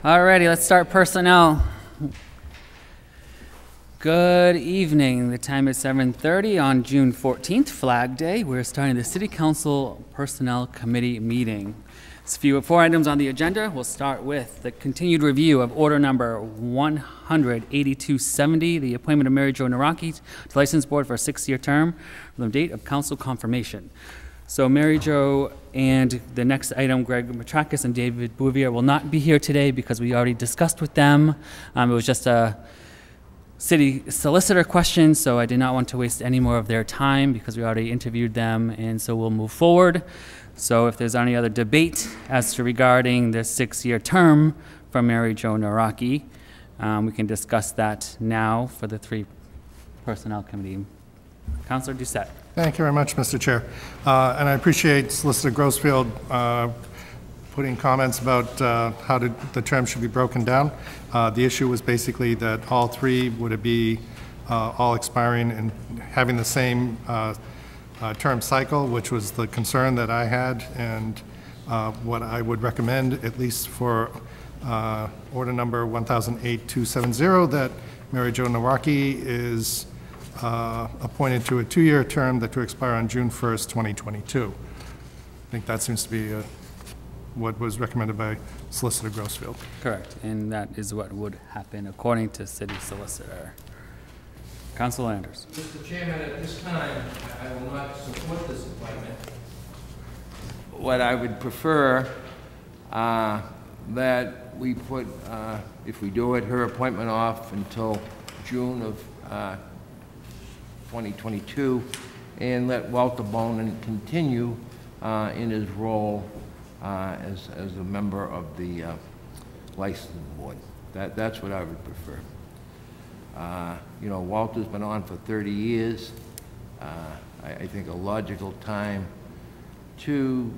Alrighty, let's start personnel. Good evening. The time is 7:30 on June 14th, Flag Day. We're starting the City Council Personnel Committee meeting. There's 4 items on the agenda. We'll start with the continued review of order number 18270, the appointment of Mary Jo Naraki to License Board for a 6-year term from the date of council confirmation. So Mary Jo and the next item, Greg Matrakis and David Bouvier, will not be here today because we already discussed with them. It was just a city solicitor question, so I did not want to waste any more of their time because we already interviewed them, and so we'll move forward. So if there's any other debate as to regarding the 6-year term for Mary Jo Naraki, we can discuss that now for the 3 Personnel Committee. Councilor Doucette. Thank you very much, Mr. Chair. And I appreciate Solicitor Grossfield putting comments about how the term should be broken down. The issue was basically that all 3 would be all expiring and having the same term cycle, which was the concern that I had, and what I would recommend, at least for order number 1008-270, that Mary Jo Naraki is appointed to a 2-year term that to expire on June 1st, 2022. I think that seems to be what was recommended by Solicitor Grossfield. Correct, and that is what would happen according to City Solicitor. Councilor Landers. Mr. Chairman, at this time, I will not support this appointment. What I would prefer that we put, if we do it, her appointment off until June of 2022, and let Walter Bonin continue in his role as a member of the licensing board. That's what I would prefer. You know, Walter's been on for 30 years. I think a logical time to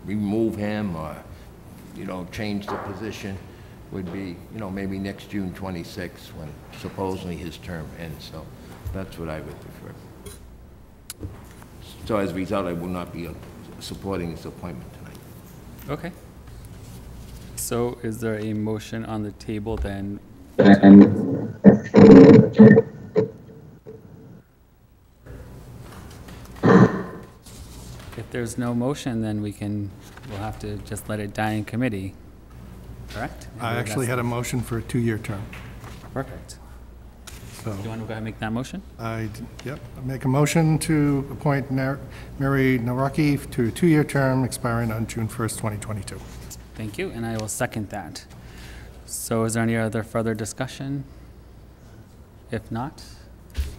remove him or, you know, change the position would be, you know, maybe next June 26th when supposedly his term ends. So that's what I would prefer. So as a result, I will not be supporting his appointment tonight. Okay. So is there a motion on the table then? If there's no motion, then we'll have to just let it die in committee, correct? I actually had a motion for a 2-year term. Perfect. So Do you want to go ahead and make that motion? Yep. I make a motion to appoint Mary Naraki to a 2-year term expiring on June 1st, 2022. Thank you, and I will second that. So is there any other further discussion? If not,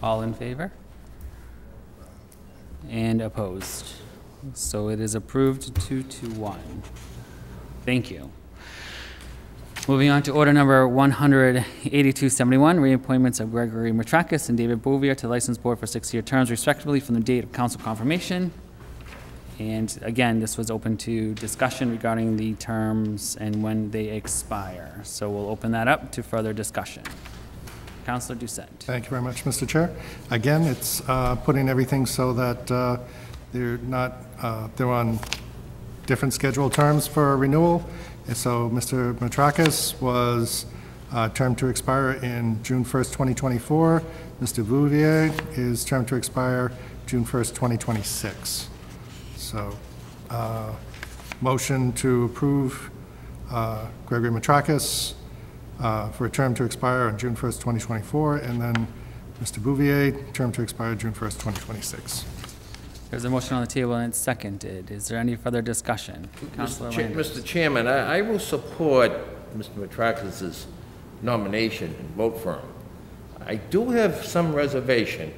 all in favor? And opposed? So it is approved 2-1. Thank you. Moving on to order number 18271, reappointments of Gregory Matrakis and David Bouvier to License Board for 6-year terms respectively from the date of council confirmation. And again, this was open to discussion regarding the terms and when they expire. So we'll open that up to further discussion. Councilor Doucette. Thank you very much, Mr. Chair. Again, it's putting everything so that they're on different scheduled terms for renewal. And so Mr. Matrakis was term to expire in June 1st, 2024. Mr. Bouvier is term to expire June 1st, 2026. So, motion to approve Gregory Matrakis for a term to expire on June 1st, 2024, and then Mr. Bouvier, term to expire June 1st, 2026. There's a motion on the table and it's seconded. Is there any further discussion? Mr. Chairman, I will support Mr. Matrakis' nomination and vote for him. I do have some reservation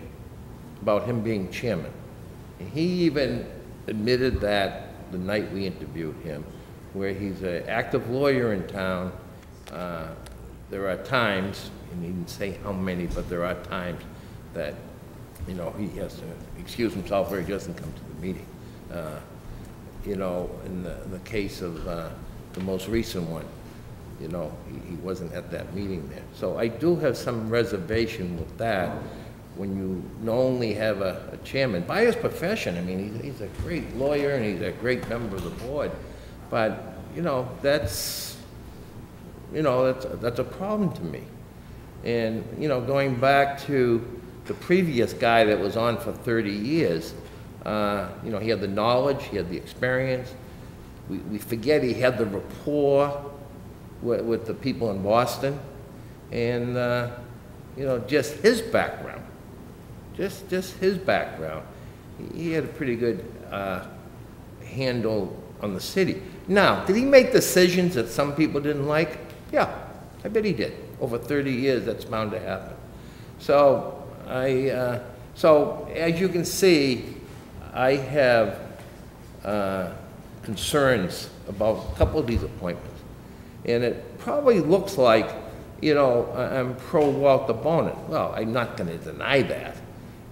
about him being chairman. He even admitted that the night we interviewed him, where he's an active lawyer in town. There are times, and he didn't say how many, but there are times that, you know, he has to excuse himself or he doesn't come to the meeting. You know, in the case of the most recent one, you know, he wasn't at that meeting there. So I do have some reservation with that. When you not only have a chairman, by his profession, I mean, he's a great lawyer and he's a great member of the board, but, you know, that's you know, that's a problem to me. And, you know, going back to the previous guy that was on for 30 years, you know, he had the knowledge, he had the experience. We forget he had the rapport with the people in Boston. And, you know, just his background, just his background. He had a pretty good handle on the city. Now, did he make decisions that some people didn't like? Yeah, I bet he did. Over 30 years, that's bound to happen. So, so as you can see, I have concerns about a couple of these appointments. And it probably looks like, you know, I'm pro-Walter Bonin. Well, I'm not going to deny that.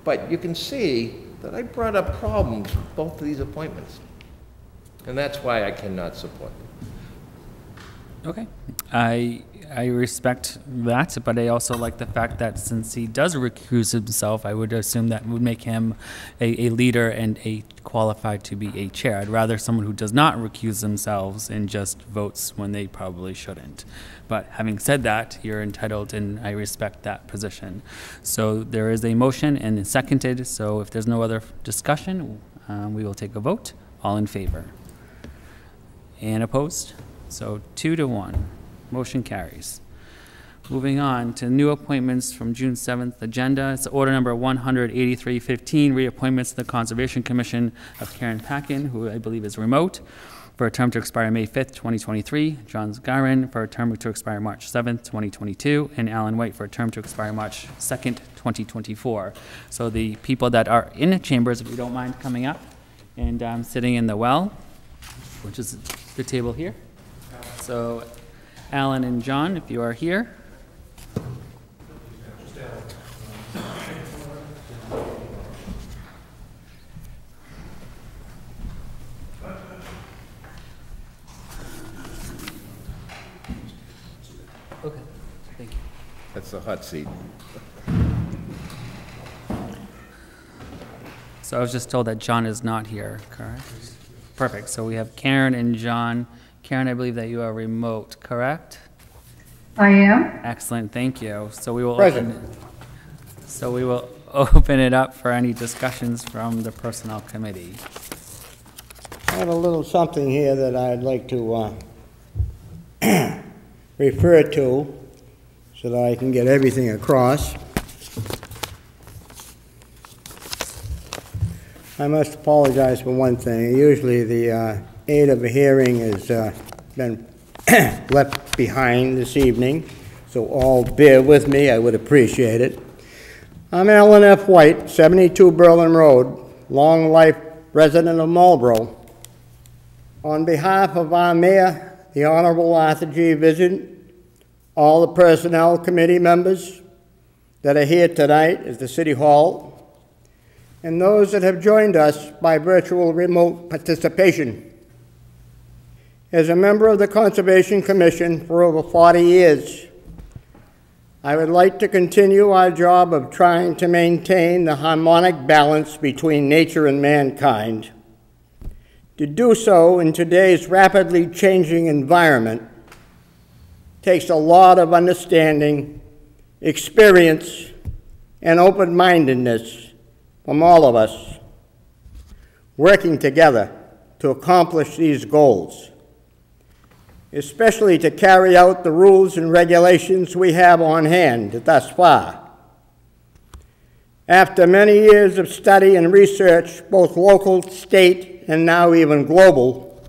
But you can see that I brought up problems with both of these appointments. And that's why I cannot support them. Okay. I respect that, but I also like the fact that since he does recuse himself, I would assume that would make him a leader and a qualified to be a chair. I'd rather someone who does not recuse themselves and just votes when they probably shouldn't. But having said that, you're entitled, and I respect that position. So there is a motion and it's seconded. So if there's no other discussion, we will take a vote. All in favor? And opposed? So 2-1. Motion carries. Moving on to new appointments from June 7th agenda. It's order number 18315, reappointments to the Conservation Commission of Karen Packin, who I believe is remote, for a term to expire May 5th, 2023. John Zgarin for a term to expire March 7th, 2022. And Alan White for a term to expire March 2nd, 2024. So the people that are in the chambers, if you don't mind coming up and sitting in the well, which is the table here. So Alan and John, if you are here. Okay, thank you. That's the hot seat. So I was just told that John is not here, correct? Perfect. So we have Karen and John. Karen, I believe that you are remote, correct? I am. Excellent, thank you. So we will Present. open it up for any discussions from the Personnel Committee. I have a little something here that I'd like to refer to so that I can get everything across. I must apologize for one thing. Usually the aid of a hearing has been left behind this evening, so all bear with me. I would appreciate it. I'm Alan F. White, 72 Berlin Road, long life resident of Marlborough. On behalf of our mayor, the Honorable Arthur G. Vision, all the Personnel Committee members that are here tonight at the City Hall, and those that have joined us by virtual remote participation. As a member of the Conservation Commission for over 40 years, I would like to continue our job of trying to maintain the harmonic balance between nature and mankind. To do so in today's rapidly changing environment takes a lot of understanding, experience, and open-mindedness from all of us, working together to accomplish these goals, especially to carry out the rules and regulations we have on hand thus far. After many years of study and research, both local, state, and now even global,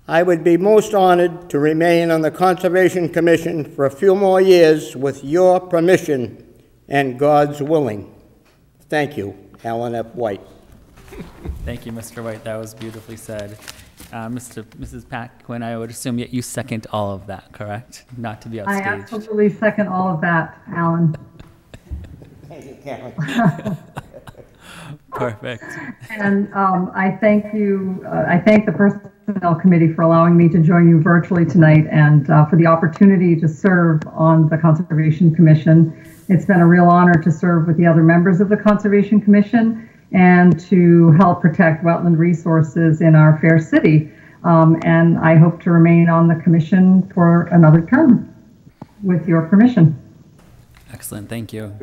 I would be most honored to remain on the Conservation Commission for a few more years with your permission and God's willing. Thank you, Alan F. White. Thank you, Mr. White. That was beautifully said. Mrs. Paquin, I would assume you second all of that, correct? Not to be I upstaged. absolutely second all of that, Alan. Thank you, Karen. Perfect. And I thank you, I thank the Personnel Committee for allowing me to join you virtually tonight and for the opportunity to serve on the Conservation Commission. It's been a real honor to serve with the other members of the Conservation Commission and to help protect wetland resources in our fair city. And I hope to remain on the commission for another term, with your permission. Excellent, thank you.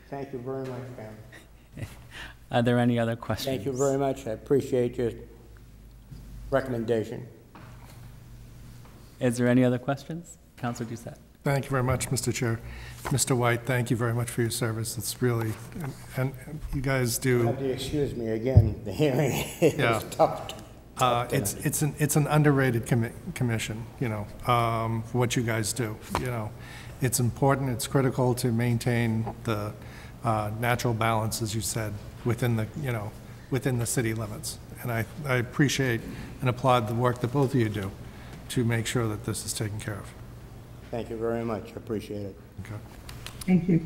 Thank you very much, Pam. Are there any other questions? Thank you very much. I appreciate your recommendation. Is there any other questions? Councilor Doucette. Thank you very much, Mr. Chair. Mr. White, thank you very much for your service. It's really, and you guys You do. have to excuse me again. The hearing Yeah. is tough. It's an underrated commission, you know, for what you guys do, you know. It's important, it's critical to maintain the natural balance, as you said, within the, you know, within the city limits. And I appreciate and applaud the work that both of you do to make sure that this is taken care of. Thank you very much. I appreciate it. Okay. Thank you.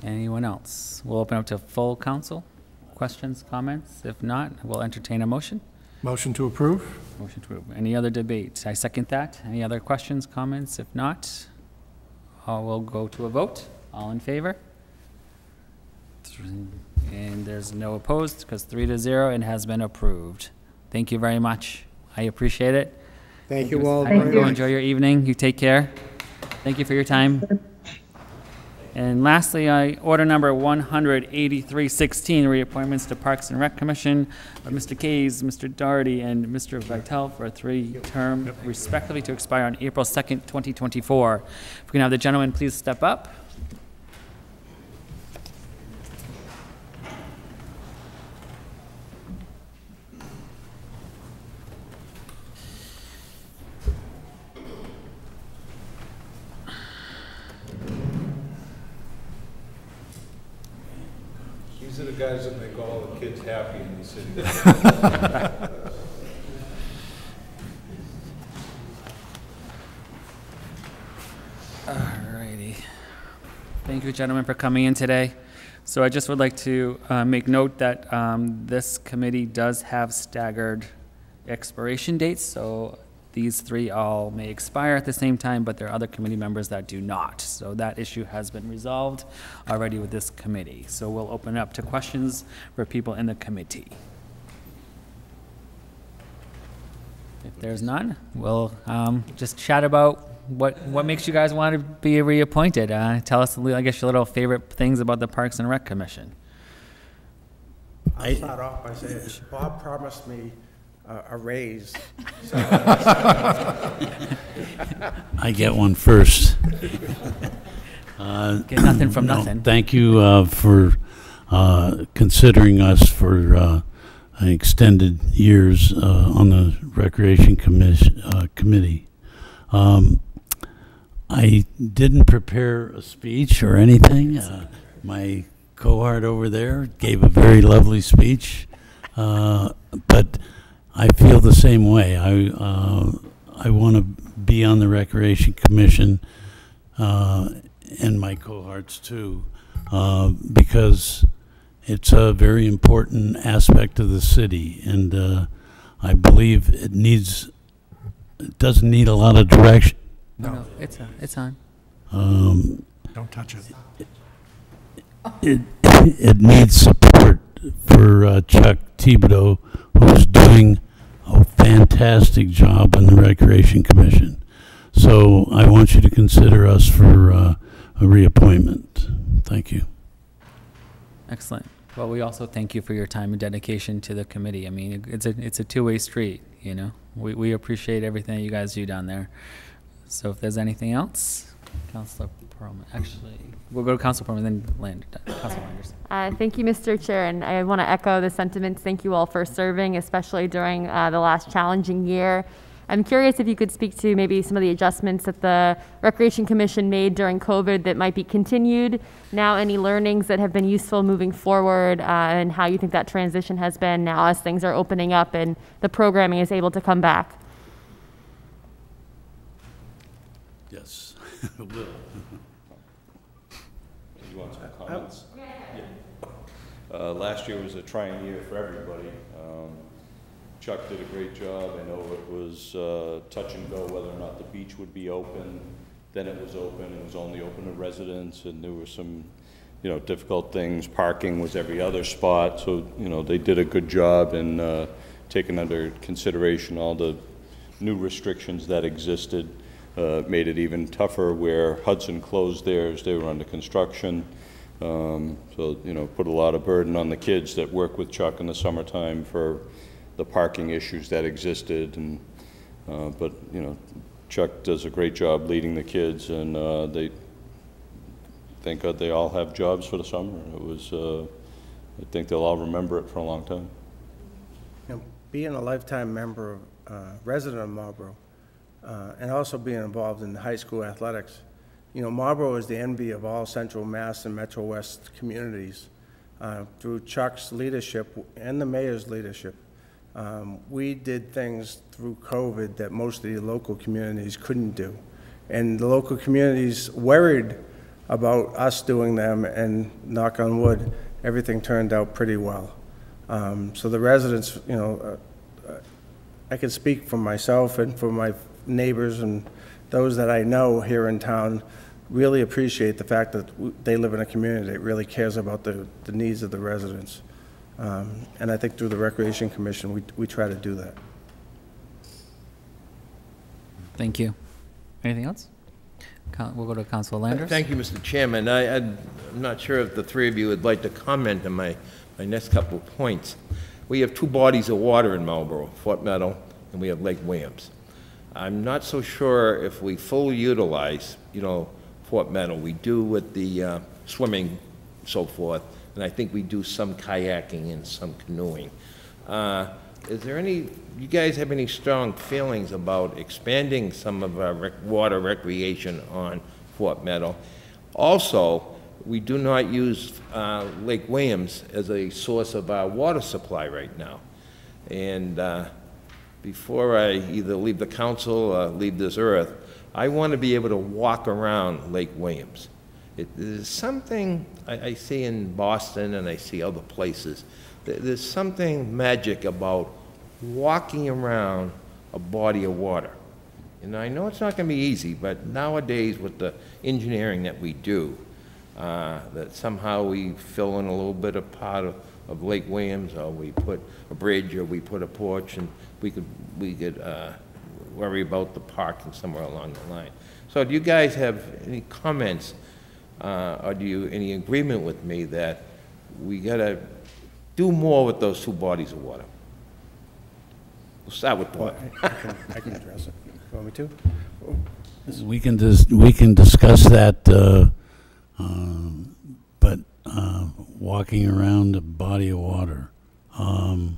Anyone else? We'll open up to full council. Questions, comments? If not, we'll entertain a motion. Motion to approve? Motion to approve. Any other debate? I second that. Any other questions, comments? If not, we'll go to a vote. All in favor? And there's no opposed, because 3-0, and has been approved. Thank you very much. I appreciate it. Thank you all Thank very you. much. Enjoy your evening. You take care. Thank you for your time. And lastly, order number 18316, reappointments to Parks and Rec Commission of Mr. Kays, Mr. Doherty, and Mr. Vitale for a 3-term respectively to expire on April 2nd, 2024. If we can have the gentleman please step up. These are the guys that make all the kids happy in the city. Alrighty. Thank you, gentlemen, for coming in today. So I just would like to make note that this committee does have staggered expiration dates, so these 3 all may expire at the same time, but there are other committee members that do not. So that issue has been resolved already with this committee. So we'll open up to questions for people in the committee. If there's none, we'll just chat about what makes you guys want to be reappointed. Tell us, I guess, your little favorite things about the Parks and Rec Commission. I'll start off by saying, Bob promised me a raise. I get one first. Get nothing from nothing. Thank you for considering us for extended years on the Recreation Committee. I didn't prepare a speech or anything. My cohort over there gave a very lovely speech, but I feel the same way. I want to be on the Recreation Commission, and my cohorts too, because it's a very important aspect of the city, and I believe it doesn't need a lot of direction. No, it's on. Don't touch it. It needs support for Chuck Thibodeau, who's doing a fantastic job on the Recreation Commission. So I want you to consider us for a reappointment. Thank you. Excellent. Well, we also thank you for your time and dedication to the committee. I mean, it's a two-way street, you know. We appreciate everything you guys do down there. So if there's anything else, Councilor Perlman. Actually, we'll go to Councilor Perlman, then Councilor Landers. Thank you, Mr. Chair, and I want to echo the sentiments. Thank you all for serving, especially during the last challenging year. I'm curious if you could speak to maybe some of the adjustments that the Recreation Commission made during COVID that might be continued now, any learnings that have been useful moving forward, and how you think that transition has been now as things are opening up and the programming is able to come back. Yes, will. You want some comments? Yeah. Last year was a trying year for everybody. Chuck did a great job. I know it was touch and go whether or not the beach would be open. Then it was open. It was only open to residents, and there were some, difficult things. Parking was every other spot. So, they did a good job in taken under consideration all the new restrictions that existed, made it even tougher where Hudson closed theirs, they were under construction. So, you know, put a lot of burden on the kids that work with Chuck in the summertime for the parking issues that existed. And, but, you know, Chuck does a great job leading the kids, and they, thank God they all have jobs for the summer. It was, I think they'll all remember it for a long time. You know, being a lifetime member, resident of Marlborough, and also being involved in high school athletics, you know, Marlborough is the envy of all Central Mass and Metro West communities. Through Chuck's leadership and the mayor's leadership, we did things through COVID that most of the local communities couldn't do. And the local communities worried about us doing them, and knock on wood, everything turned out pretty well. So the residents, you know, I can speak for myself and for my neighbors and those that I know here in town, really appreciate the fact that they live in a community that really cares about the needs of the residents. And I think through the Recreation Commission, we try to do that. Thank you. Anything else? We'll go to Councilor Landers. Thank you, Mr. Chairman. I'm not sure if the three of you would like to comment on my next couple of points. We have two bodies of water in Marlborough, Fort Meadow, and we have Lake Williams. I'm not so sure if we fully utilize, you know, Fort Meadow. We do with the swimming and so forth, and I think we do some kayaking and some canoeing. Is there any, you guys have any strong feelings about expanding some of our water recreation on Fort Meadow? Also, we do not use Lake Williams as a source of our water supply right now. And before I either leave the council or leave this earth, I want to be able to walk around Lake Williams. There's something I see in Boston and I see other places. There's something magic about walking around a body of water. And I know it's not going to be easy, but nowadays with the engineering that we do, that somehow we fill in a little bit of part of Lake Williams, or we put a bridge, or we put a porch, and we could worry about the parking somewhere along the line. So do you guys have any comments, or do you any agreement with me that we got to do more with those two bodies of water? We'll start with Paul. I can address it. You want me to? We can discuss that, but walking around a body of water. I'll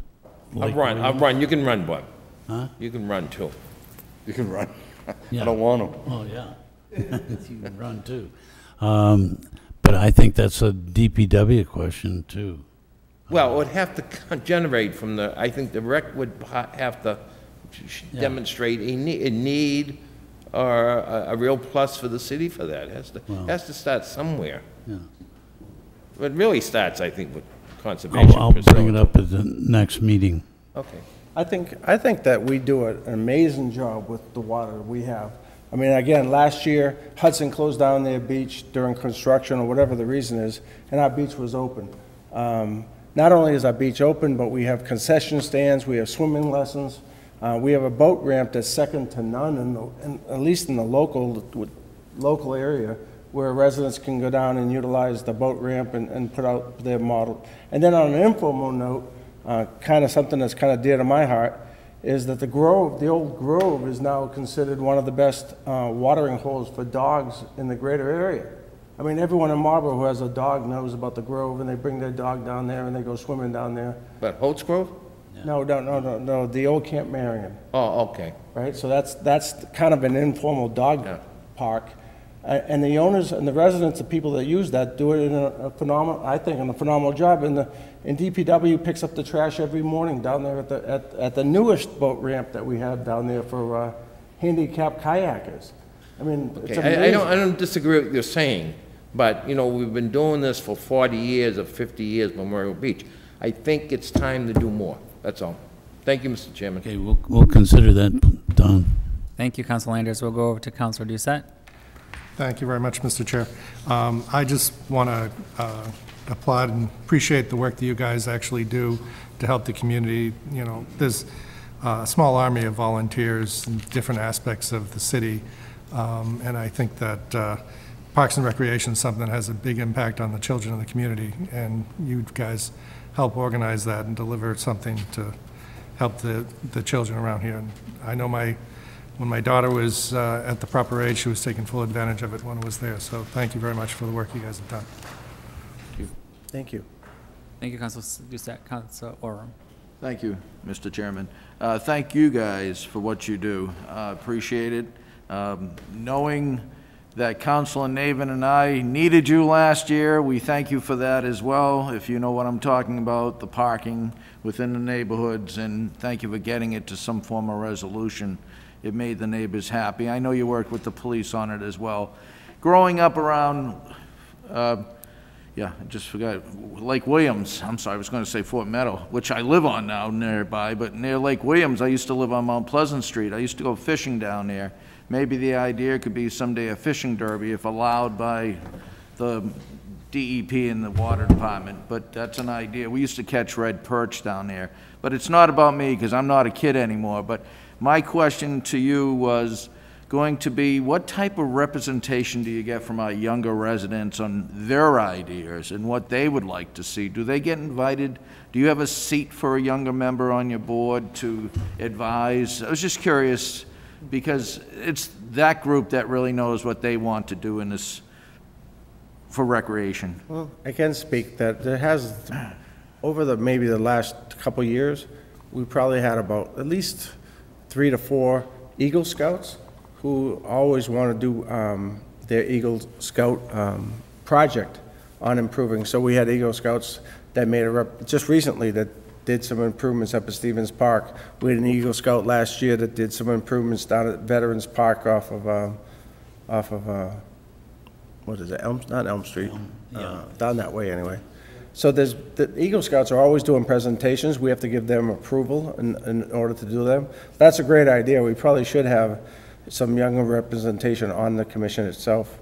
run. You can run, Bob. Huh? You can run too. You can run. Yeah. I don't want to. Oh, yeah. You can run too. But I think that's a DPW question too. Well, it would have to generate from the, I think the rec would have to demonstrate a need or a real plus for the city for that. It has to start somewhere. Yeah. It really starts, I think, with conservation. I'll bring it up at the next meeting. Okay. I think that we do an amazing job with the water we have. I mean, again, last year, Hudson closed down their beach during construction or whatever the reason is, and our beach was open. Not only is our beach open, but we have concession stands, we have swimming lessons, we have a boat ramp that's second to none, at least in the local area, where residents can go down and utilize the boat ramp and put out their model. And then on an informal note, kind of something that's kind of dear to my heart, is that the old Grove is now considered one of the best watering holes for dogs in the greater area. I mean, everyone in Marlborough who has a dog knows about the Grove, and they bring their dog down there and they go swimming down there. But Holtz Grove? Yeah. No, the old Camp Marion. Oh, okay. Right, so that's kind of an informal dog park. And the owners and the residents, the people that use that, do it in a phenomenal job. And DPW picks up the trash every morning down there at the newest boat ramp that we have down there for handicapped kayakers. I mean, it's amazing. I don't disagree with what you're saying, but you know, we've been doing this for 40 years or 50 years, Memorial Beach. I think it's time to do more. That's all. Thank you, Mr. Chairman. Okay, we'll consider that, Don. Thank you, Councilor Landers. We'll go over to Councilor Doucette. Thank you very much, Mr. Chair. I just want to applaud and appreciate the work that you guys actually do to help the community. You know, there's a small army of volunteers in different aspects of the city, and I think that Parks and Recreation is something that has a big impact on the children in the community, and you guys help organize that and deliver something to help the children around here. And I know when my daughter was at the proper age, she was taking full advantage of it when it was there. So thank you very much for the work you guys have done. Thank you. Thank you, Councilor Doucette. Councilor Oram. Thank you, Mr. Chairman. Thank you guys for what you do. Appreciate it. Knowing that Councilor Navin and I needed you last year, we thank you for that as well. If you know what I'm talking about, the parking within the neighborhoods, and thank you for getting it to some form of resolution. It made the neighbors happy. I know you worked with the police on it as well. Growing up around, yeah, I just forgot, Lake Williams. I'm sorry, I was going to say Fort Meadow, which I live on now nearby, but near Lake Williams, I used to live on Mount Pleasant Street. I used to go fishing down there. Maybe the idea could be someday a fishing derby if allowed by the DEP and the water department, but that's an idea. We used to catch red perch down there, but it's not about me because I'm not a kid anymore. But my question to you was going to be, what type of representation do you get from our younger residents on their ideas and what they would like to see? Do they get invited? Do you have a seat for a younger member on your board to advise? I was just curious, because it's that group that really knows what they want to do in this for recreation. Well, I can speak that there has, over maybe the last couple years, we probably had about at least 3 to 4 Eagle Scouts who always want to do their Eagle Scout project on improving. So we had Eagle Scouts that made just recently that did some improvements up at Stevens Park. We had an Eagle Scout last year that did some improvements down at Veterans Park off of what is it, not Elm Street, down that way anyway. So the Eagle Scouts are always doing presentations. We have to give them approval in order to do them. That's a great idea. We probably should have some younger representation on the commission itself.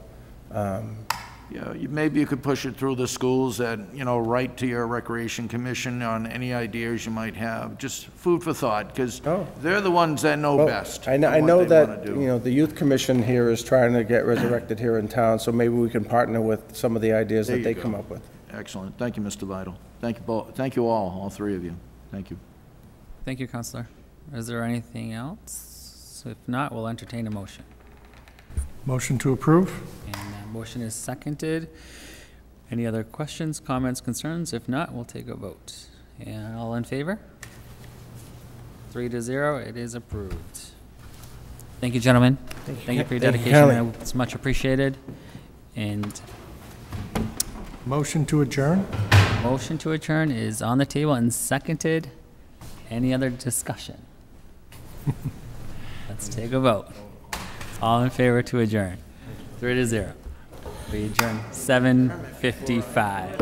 Yeah, maybe you could push it through the schools that, you know, write to your recreation commission on any ideas you might have. Just food for thought, because they're the ones that know best. I know that, you know, the youth commission here is trying to get resurrected here in town, so maybe we can partner with some of the ideas that they come up with. Excellent. Thank you, Mr. Vital. Thank you both. Thank you all 3 of you. Thank you. Thank you, Councilor. Is there anything else? If not, we'll entertain a motion. Motion to approve. And that motion is seconded. Any other questions, comments, concerns? If not, we'll take a vote. And all in favor? 3-0, it is approved. Thank you, gentlemen. Thank you for your dedication. It's much appreciated. And motion to adjourn. Motion to adjourn is on the table and seconded. Any other discussion? Let's take a vote. All in favor to adjourn? 3-0. We adjourn 7:55.